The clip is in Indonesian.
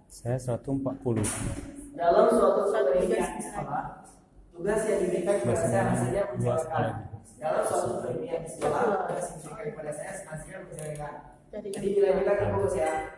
Saya 140. Dalam suatu penelitian di sekolah, tugas yang diberikan kepada saya hasilnya menjelaskan. Dalam suatu penelitian di sekolah, tugas yang diberikan kepada saya hasilnya menjelaskan. Jadi bila kita fokus ya,